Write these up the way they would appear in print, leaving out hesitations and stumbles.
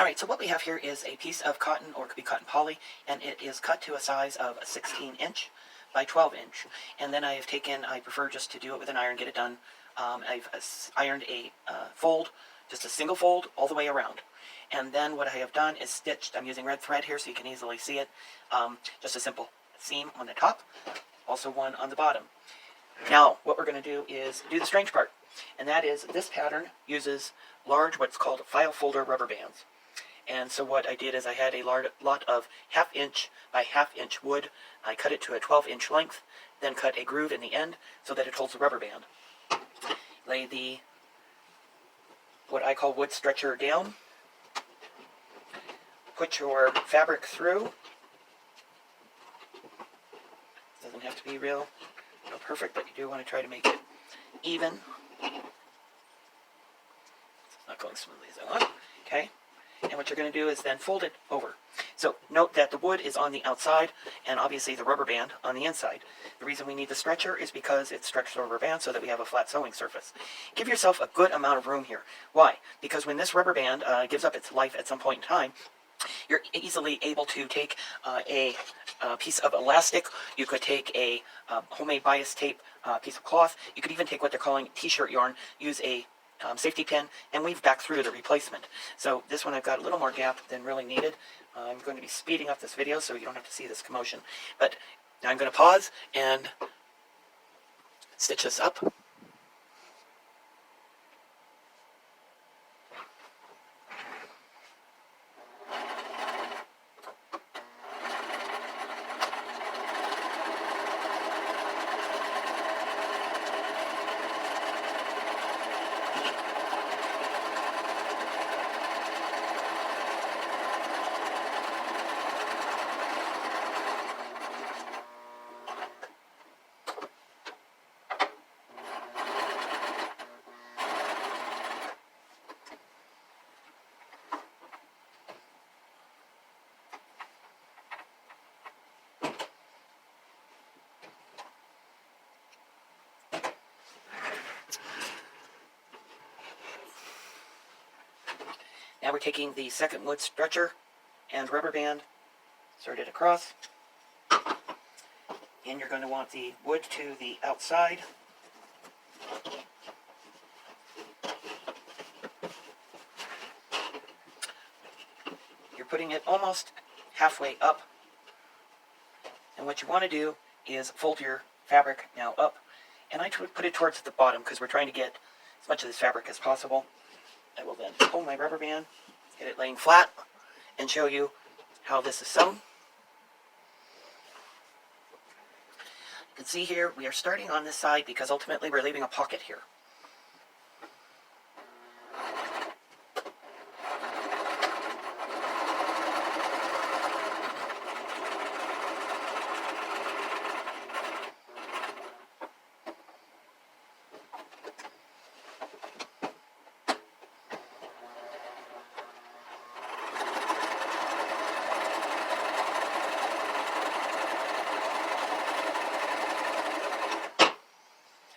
Alright, so what we have here is a piece of cotton, or it could be cotton poly, and it is cut to a size of a 16 inch by 12 inch. And then I have taken, I prefer just to do it with an iron, get it done. I've ironed a fold, just a single fold all the way around. And then what I have done is stitched, I'm using red thread here so you can easily see it, just a simple seam on the top, also one on the bottom. Now, what we're going to do is do the strange part, and that is this pattern uses large, what's called file folder rubber bands. And so what I did is I had a lot of 1/2 inch by 1/2 inch wood. I cut it to a 12-inch length, then cut a groove in the end so that it holds the rubber band. Lay the, what I call wood stretcher down. Put your fabric through. Doesn't have to be real perfect, but you do want to try to make it even. It's not going smoothly as I want. Okay. And what you're going to do is then fold it over. So note that the wood is on the outside and obviously the rubber band on the inside. The reason we need the stretcher is because it's stretched the rubber band so that we have a flat sewing surface. Give yourself a good amount of room here. Why? Because when this rubber band gives up its life at some point in time, you're easily able to take a piece of elastic. You could take a homemade bias tape piece of cloth. You could even take what they're calling t-shirt yarn, use a safety pin, and weave back through the replacement. So this one I've got a little more gap than really needed. I'm going to be speeding up this video so you don't have to see this commotion. But now I'm going to pause and stitch this up. Now we're taking the second wood stretcher and rubber band, insert it across, and you're going to want the wood to the outside. You're putting it almost halfway up, and what you want to do is fold your fabric now up, and I put it towards the bottom because we're trying to get as much of this fabric as possible. I will then pull my rubber band, get it laying flat, and show you how this is sewn. You can see here we are starting on this side because ultimately we're leaving a pocket here.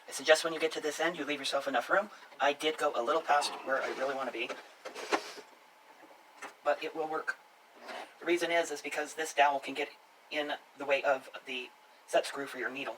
I suggest when you get to this end, you leave yourself enough room. I did go a little past where I really want to be, but it will work. The reason is because this dowel can get in the way of the set screw for your needle.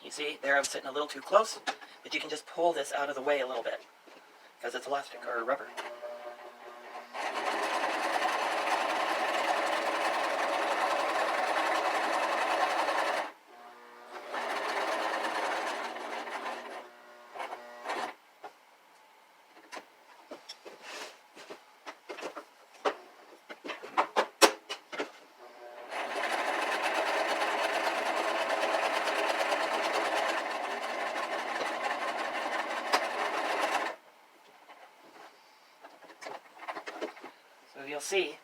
You see, there I'm sitting a little too close, but you can just pull this out of the way a little bit, because it's elastic or rubber. So you'll see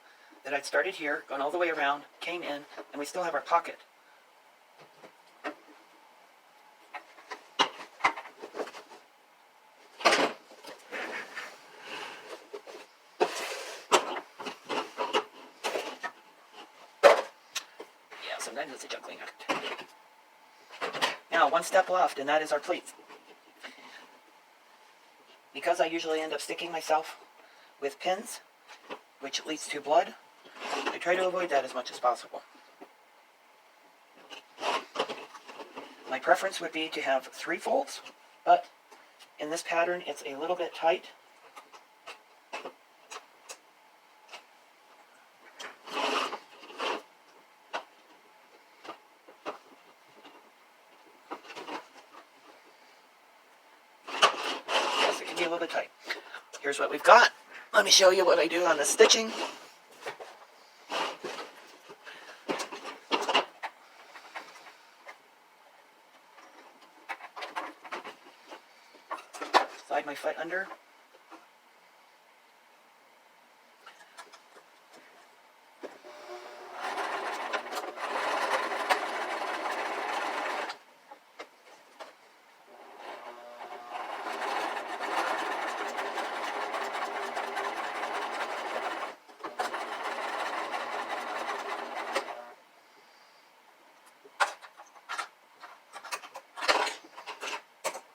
that I'd started here, gone all the way around, came in, and we still have our pocket. sometimes it's a juggling act. Now, one step left, and that is our pleats. Because I usually end up sticking myself with pins, which leads to blood, I try to avoid that as much as possible. My preference would be to have 3 folds, but in this pattern it's a little bit tight. Yes, it can be a little bit tight. Here's what we've got. Let me show you what I do on the stitching. Slide my foot under.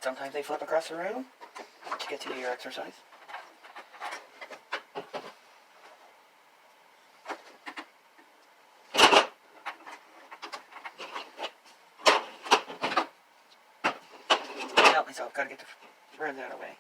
Sometimes they flip across the room to get to do your exercise. Help myself, gotta get the thread that away.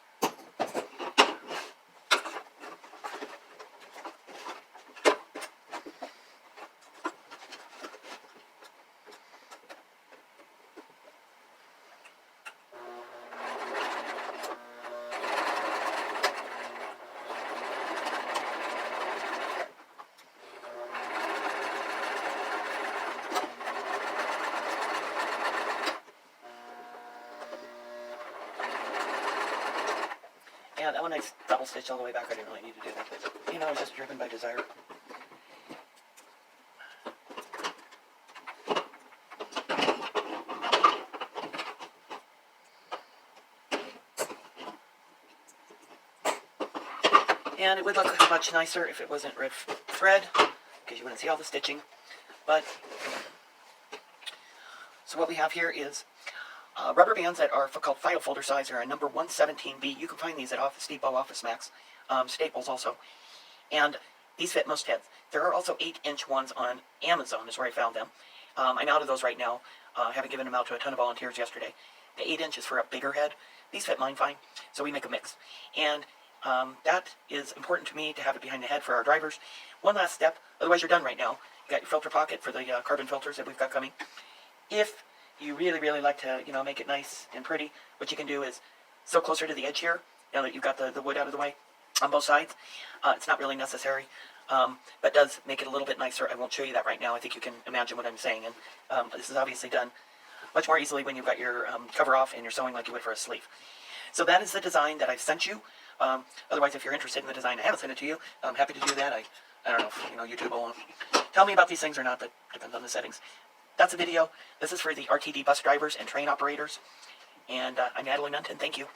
Yeah, that one I double stitched all the way back. I didn't really need to do that. You know, I was just driven by desire. And it would look much nicer if it wasn't ribbed thread, because you wouldn't see all the stitching. But, so what we have here is rubber bands that are called file folder size. Are a number 117B. You can find these at Office Depot, Office Max, Staples also. And these fit most heads. There are also 8-inch ones on Amazon is where I found them. I'm out of those right now. I haven't given them out to a ton of volunteers yesterday. The 8-inch is for a bigger head. These fit mine fine, so we make a mix. And that is important to me to have it behind the head for our drivers. One last step, otherwise you're done right now. You got your filter pocket for the carbon filters that we've got coming. If you really like to, make it nice and pretty, what you can do is sew closer to the edge here, now that you've got the wood out of the way on both sides. It's not really necessary, but does make it a little bit nicer. I won't show you that right now. I think you can imagine what I'm saying, and this is obviously done much more easily when you've got your cover off and you're sewing like you would for a sleeve. So that is the design that I've sent you. Otherwise, if you're interested in the design, I haven't sent it to you. I'm happy to do that. I don't know if, YouTube will tell me about these things or not. That depends on the settings. That's a video. This is for the RTD bus drivers and train operators. And I'm Natalie Menton. Thank you.